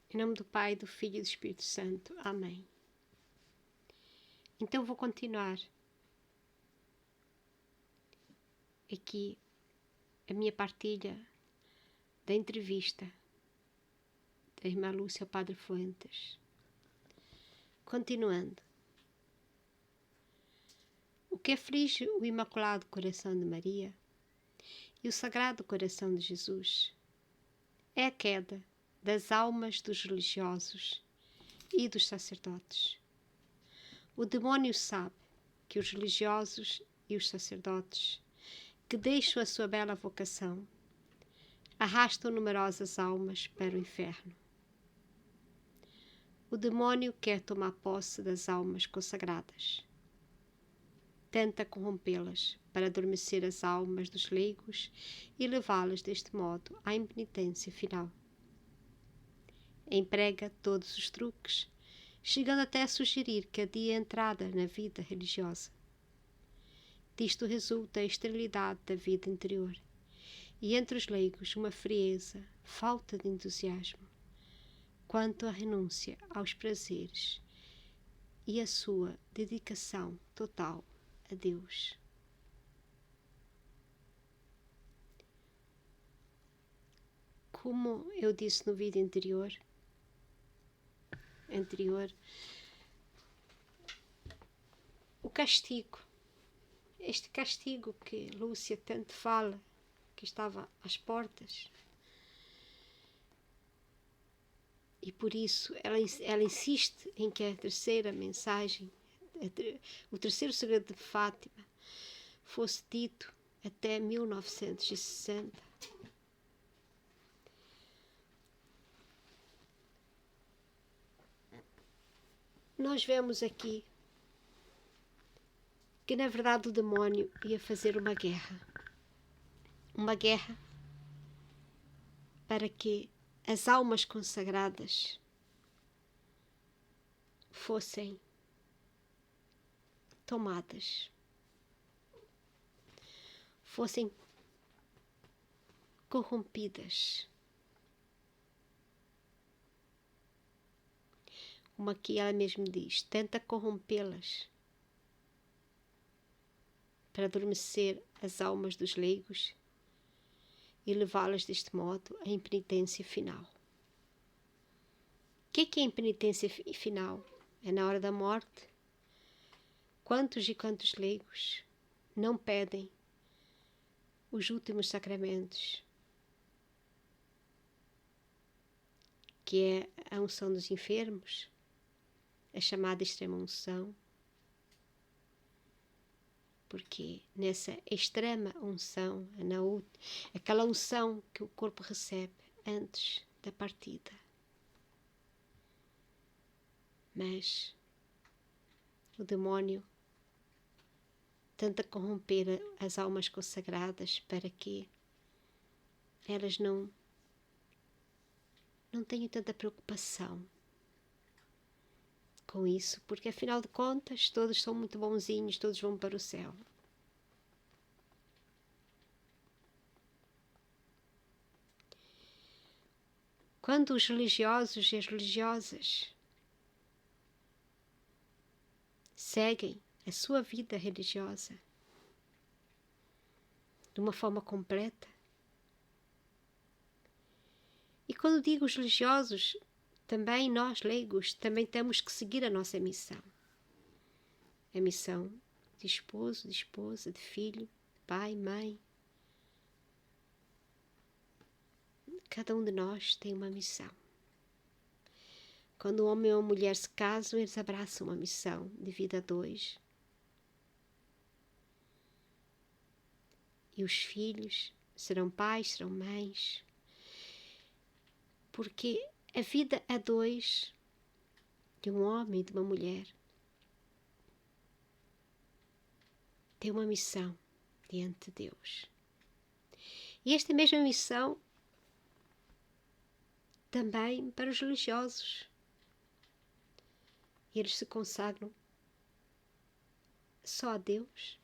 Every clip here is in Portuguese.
Em nome do Pai, do Filho e do Espírito Santo. Amém. Então vou continuar aqui a minha partilha da entrevista da irmã Lúcia ao Padre Fuentes. Continuando. O que aflige o Imaculado Coração de Maria e o Sagrado Coração de Jesus é a queda das almas dos religiosos e dos sacerdotes. O demónio sabe que os religiosos e os sacerdotes, que deixam a sua bela vocação, arrastam numerosas almas para o inferno. O demónio quer tomar posse das almas consagradas. Tenta corrompê-las para adormecer as almas dos leigos e levá-las deste modo à impenitência final. Emprega todos os truques, chegando até a sugerir que adie a entrada na vida religiosa. Disto resulta a esterilidade da vida interior e entre os leigos uma frieza, falta de entusiasmo quanto à renúncia aos prazeres e a sua dedicação total a Deus. Como eu disse no vídeo anterior, o castigo, este castigo que Lúcia tanto fala, que estava às portas, e por isso ela insiste em que a terceira mensagem, o terceiro segredo de Fátima, fosse dito até 1960. Nós vemos aqui que na verdade o demónio ia fazer uma guerra para que as almas consagradas fossem tomadas, fossem corrompidas. Como aqui ela mesma diz, tenta corrompê-las para adormecer as almas dos leigos e levá-las deste modo à impenitência final. O que é a impenitência final? É na hora da morte. Quantos e quantos leigos não pedem os últimos sacramentos, que é a unção dos enfermos, a chamada extrema unção, porque nessa extrema unção, aquela unção que o corpo recebe antes da partida. Mas o demónio tenta corromper as almas consagradas para que elas não tenham tanta preocupação com isso, porque afinal de contas todos são muito bonzinhos, todos vão para o céu. Quando os religiosos e as religiosas seguem a sua vida religiosa de uma forma completa, e quando digo os religiosos, também nós, leigos, também temos que seguir a nossa missão. A missão de esposo, de esposa, de filho, de pai, mãe. Cada um de nós tem uma missão. Quando um homem ou uma mulher se casam, eles abraçam uma missão de vida a dois. E os filhos serão pais, serão mães. Porque a vida a dois, de um homem e de uma mulher, tem uma missão diante de Deus. E esta mesma missão também para os religiosos. Eles se consagram só a Deus.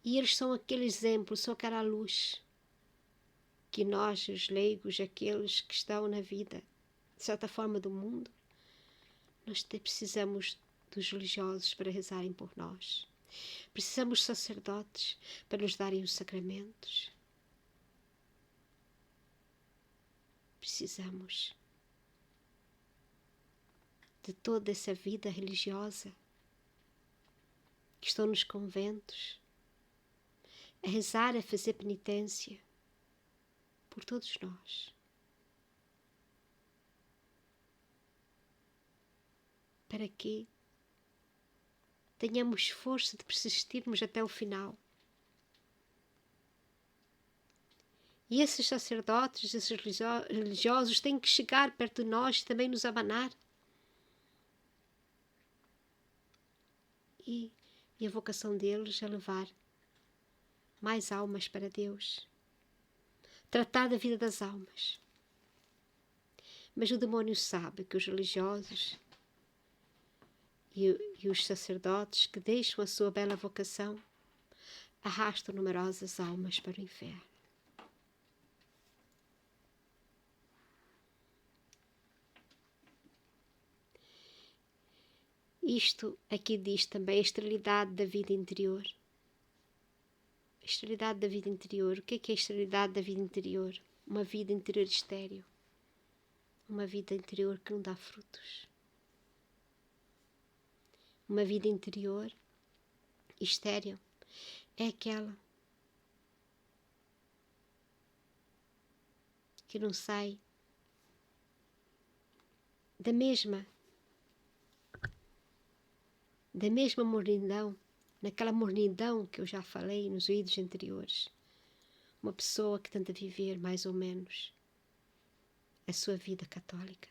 E eles são aquele exemplo, são aquela luz que nós, os leigos, aqueles que estão na vida, de certa forma, do mundo, nós precisamos dos religiosos para rezarem por nós. Precisamos de sacerdotes para nos darem os sacramentos. Precisamos de toda essa vida religiosa que estão nos conventos, a rezar, a fazer penitência por todos nós. Para que tenhamos força de persistirmos até o final. E esses sacerdotes, esses religiosos têm que chegar perto de nós e também nos abanar. E a vocação deles é levar mais almas para Deus. Tratar da vida das almas. Mas o demónio sabe que os religiosos e os sacerdotes que deixam a sua bela vocação arrastam numerosas almas para o inferno. Isto aqui diz também a esterilidade da vida interior. A esterilidade da vida interior. O que é a esterilidade da vida interior? Uma vida interior estéril. Uma vida interior que não dá frutos. Uma vida interior estéril é aquela que não sai da mesma mornidão, naquela mornidão que eu já falei nos vídeos anteriores. Uma pessoa que tenta viver mais ou menos a sua vida católica.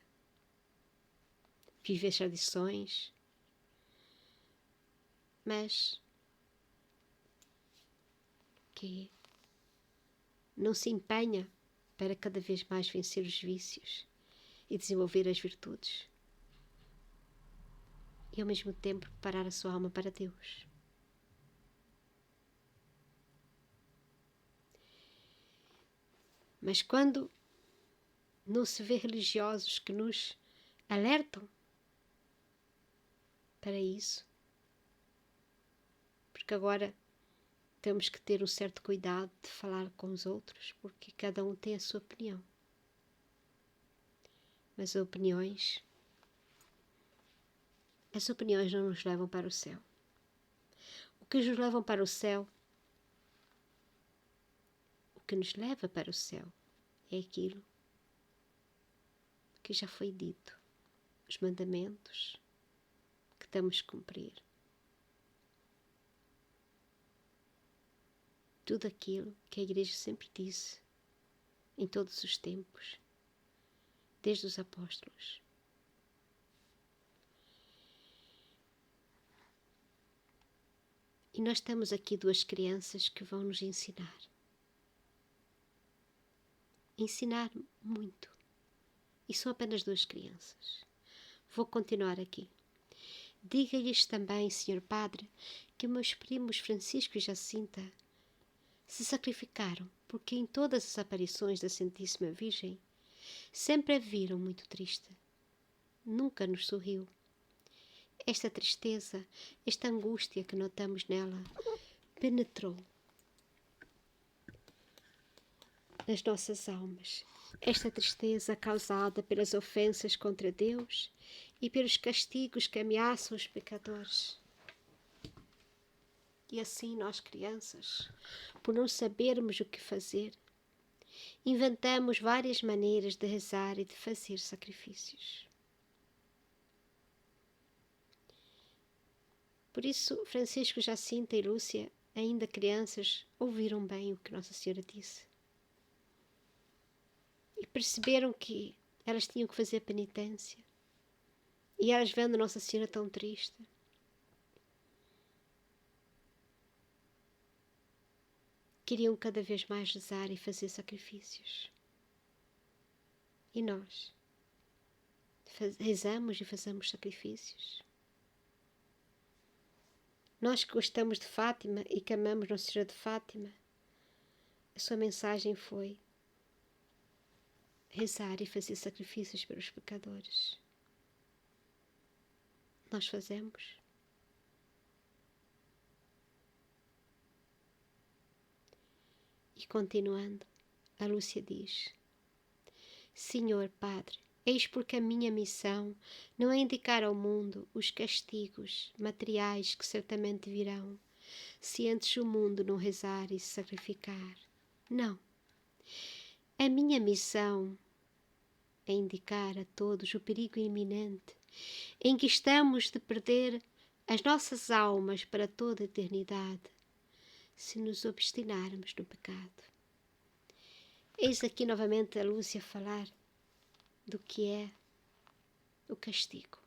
Viver as tradições, mas que não se empenha para cada vez mais vencer os vícios e desenvolver as virtudes. E ao mesmo tempo preparar a sua alma para Deus. Mas quando não se vê religiosos que nos alertam para isso, porque agora temos que ter um certo cuidado de falar com os outros, porque cada um tem a sua opinião. Mas as opiniões não nos levam para o céu. O que nos leva para o céu, o que nos leva para o céu é aquilo que já foi dito, os mandamentos que temos que cumprir. Tudo aquilo que a Igreja sempre disse, em todos os tempos, desde os apóstolos. E nós temos aqui duas crianças que vão nos ensinar. Ensinar muito. E são apenas duas crianças. Vou continuar aqui. Diga-lhes também, Senhor Padre, que meus primos Francisco e Jacinta se sacrificaram, porque em todas as aparições da Santíssima Virgem sempre a viram muito triste. Nunca nos sorriu. Esta tristeza, esta angústia que notamos nela, penetrou nas nossas almas. Esta tristeza causada pelas ofensas contra Deus e pelos castigos que ameaçam os pecadores. E assim nós, crianças, por não sabermos o que fazer, inventamos várias maneiras de rezar e de fazer sacrifícios. Por isso, Francisco, Jacinta e Lúcia, ainda crianças, ouviram bem o que Nossa Senhora disse. E perceberam que elas tinham que fazer penitência. E elas, vendo Nossa Senhora tão triste, queriam cada vez mais rezar e fazer sacrifícios. E nós rezamos e fazemos sacrifícios. Nós que gostamos de Fátima e que amamos Nossa Senhora de Fátima, a sua mensagem foi: rezar e fazer sacrifícios pelos pecadores. Nós fazemos. E continuando, a Lúcia diz: Senhor Padre, eis porque a minha missão não é indicar ao mundo os castigos materiais que certamente virão, se antes o mundo não rezar e se sacrificar. Não. A minha missão é indicar a todos o perigo iminente em que estamos de perder as nossas almas para toda a eternidade, se nos obstinarmos no pecado. Eis aqui novamente a Lúcia falar do que é o castigo.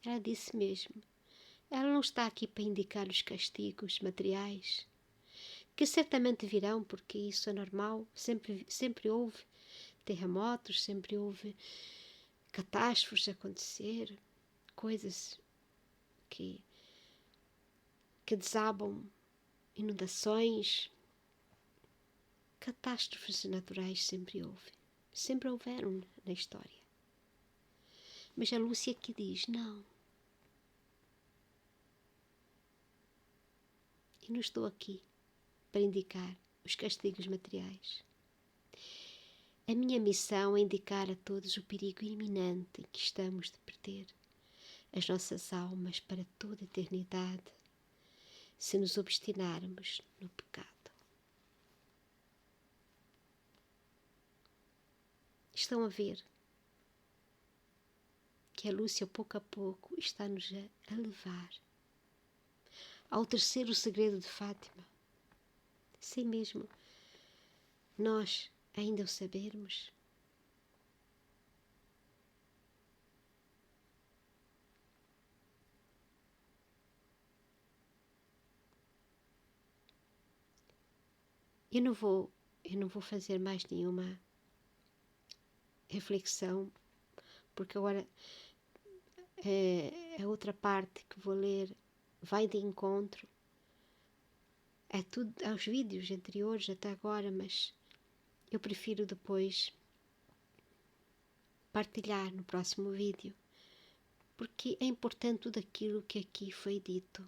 Ela disse mesmo, ela não está aqui para indicar os castigos materiais, que certamente virão, porque isso é normal, sempre houve terremotos, sempre houve catástrofes a acontecer, coisas que desabam, inundações, catástrofes naturais sempre houveram na história. Mas a Lúcia aqui diz, não. E não estou aqui para indicar os castigos materiais. A minha missão é indicar a todos o perigo iminente em que estamos de perder as nossas almas para toda a eternidade, se nos obstinarmos no pecado. Estão a ver que a Lúcia, pouco a pouco, está-nos a levar ao terceiro segredo de Fátima, sem mesmo nós ainda o sabermos. Eu não vou fazer mais nenhuma reflexão, porque agora a outra parte que vou ler vai de encontro aos vídeos anteriores até agora, mas eu prefiro depois partilhar no próximo vídeo, porque é importante tudo aquilo que aqui foi dito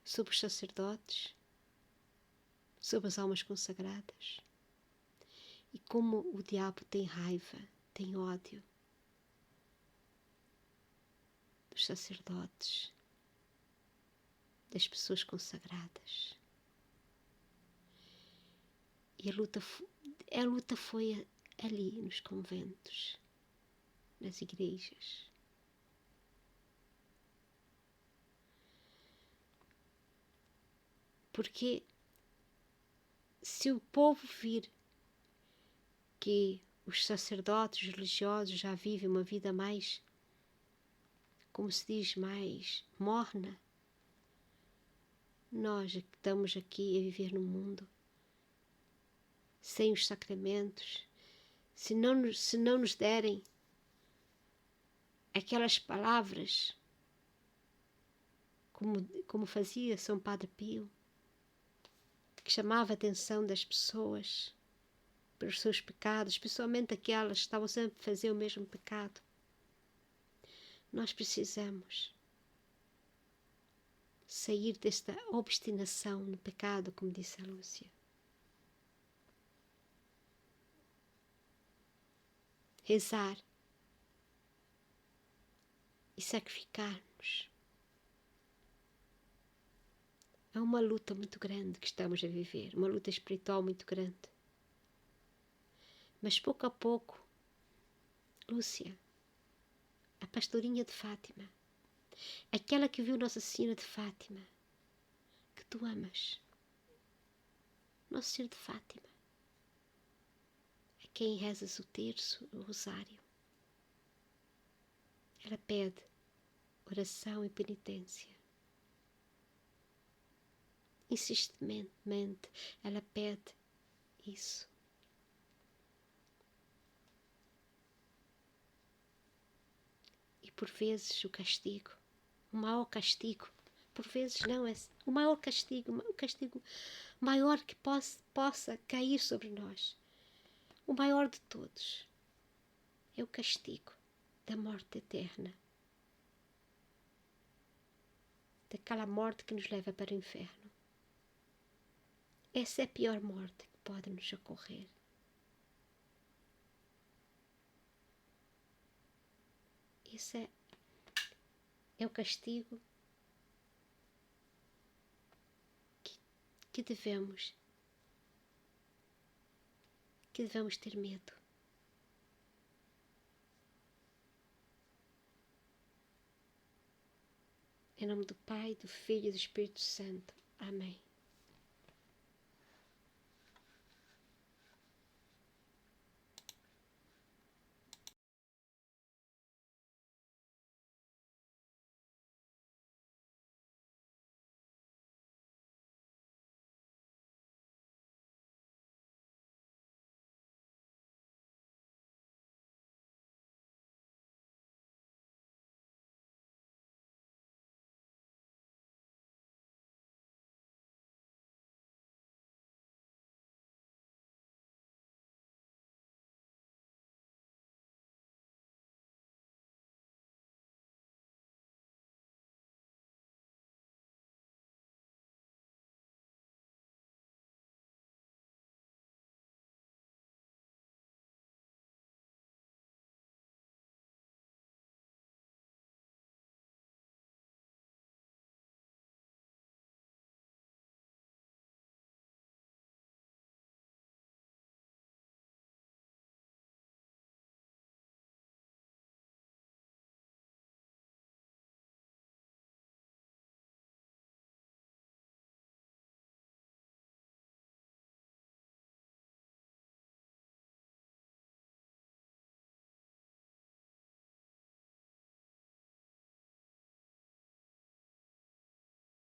sobre os sacerdotes, sobre as almas consagradas e como o diabo tem raiva, tem ódio dos sacerdotes, das pessoas consagradas. E a luta foi ali nos conventos, nas igrejas. Porque se o povo vir que os sacerdotes religiosos já vivem uma vida mais, como se diz, mais morna, nós que estamos aqui a viver no mundo sem os sacramentos, se não nos derem aquelas palavras como fazia São Padre Pio, que chamava a atenção das pessoas pelos seus pecados, especialmente aquelas que estavam sempre a fazer o mesmo pecado. Nós precisamos sair desta obstinação no pecado, como disse a Lúcia. Rezar e sacrificar-nos. É uma luta muito grande que estamos a viver, uma luta espiritual muito grande. Mas pouco a pouco, Lúcia, a pastorinha de Fátima, aquela que viu Nossa Senhora de Fátima, que tu amas, Nosso Senhor de Fátima, a quem rezas o terço, o rosário, ela pede oração e penitência. Insistentemente, ela pede isso. E por vezes o castigo, o maior castigo, por vezes não é o maior castigo, o castigo maior que possa cair sobre nós, o maior de todos, é o castigo da morte eterna, daquela morte que nos leva para o inferno. Essa é a pior morte que pode nos ocorrer. Esse é o castigo que devemos ter medo. Em nome do Pai, do Filho e do Espírito Santo. Amém.